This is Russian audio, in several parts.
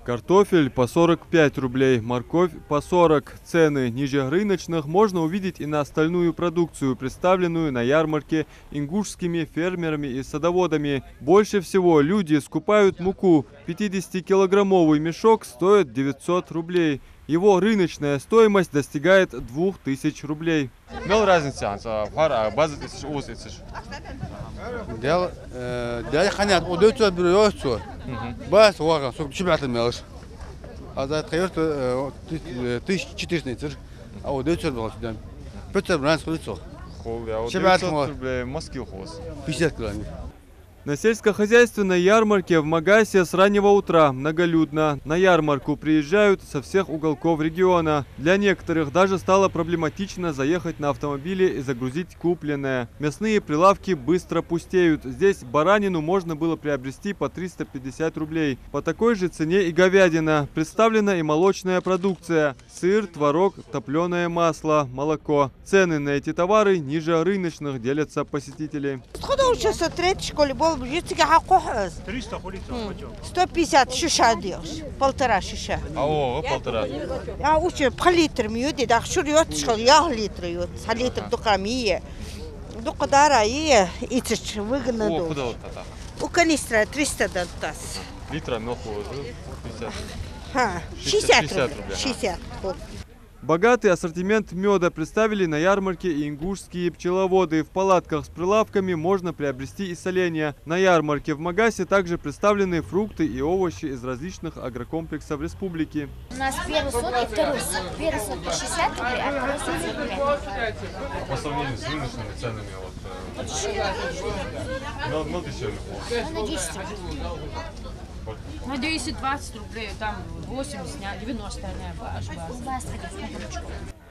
Картофель по 45 рублей, морковь по 40. Цены ниже рыночных можно увидеть и на остальную продукцию, представленную на ярмарке ингушскими фермерами и садоводами. Больше всего люди скупают муку. 50-килограммовый мешок стоит 900 рублей. Его рыночная стоимость достигает 2000 рублей. Мел разница, база тысяч, уз тысяч. Дел ханят, удается берется. Бас вага, сок чебята мелш. А за это 1400, а удается было. 500 рублей стоит. Хол, я 900 рублей, Москве хоз. 50 килограмм. На сельскохозяйственной ярмарке в Магасе с раннего утра многолюдно. На ярмарку приезжают со всех уголков региона. Для некоторых даже стало проблематично заехать на автомобиле и загрузить купленное. Мясные прилавки быстро пустеют. Здесь баранину можно было приобрести по 350 рублей. По такой же цене и говядина. Представлена и молочная продукция. Сыр, творог, топленое масло, молоко. Цены на эти товары ниже рыночных, делятся посетители. 300 хулица. 150 шиша делаешь, полтора шиша. А полтора. А учи пол-литр мьют, да шурьет, шел я литр ют, литр дукамия. Дукадара и ицеч выгодно О, дол. куда вот это? У канистра 300 дантас. Литра мелкого, 50. Ха, 60 60 рублей, рублей. 60. Богатый ассортимент меда представили на ярмарке и ингушские пчеловоды. В палатках с прилавками можно приобрести и соленья. На ярмарке в Магасе также представлены фрукты и овощи из различных агрокомплексов республики. У нас первый сорт и второй сорт. Первый сорт по 60 рублей, а второй сорт 70 рублей. По сравнению с рыночными ценами, мел дешевле. На 10 рублей. На 10-20 рублей, там 80, 90,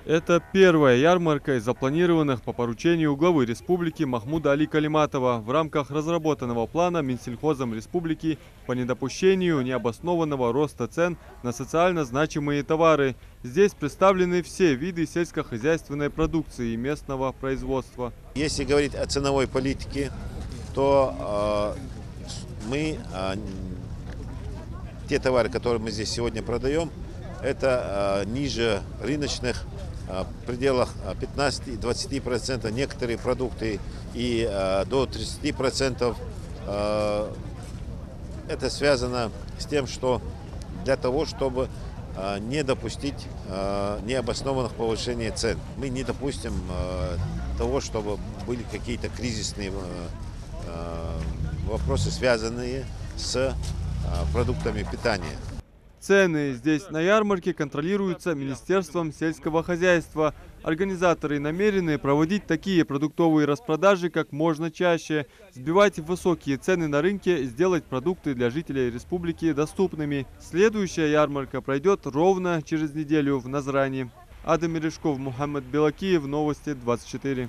Это первая ярмарка из запланированных по поручению главы республики Махмуда Али Калиматова в рамках разработанного плана Минсельхозом республики по недопущению необоснованного роста цен на социально значимые товары. Здесь представлены все виды сельскохозяйственной продукции местного производства. Если говорить о ценовой политике, то те товары, которые мы здесь сегодня продаем, это ниже рыночных, в пределах 15-20%, некоторые продукты и до 30%. Это связано с тем, что для того, чтобы не допустить необоснованных повышений цен. Мы не допустим того, чтобы были какие-то кризисные вопросы, связанные с продуктами питания. Цены здесь на ярмарке контролируются Министерством сельского хозяйства. Организаторы намерены проводить такие продуктовые распродажи как можно чаще, сбивать высокие цены на рынке и сделать продукты для жителей республики доступными. Следующая ярмарка пройдет ровно через неделю в Назрани. Адам Мережков, Мухаммед Белакиев, Новости 24.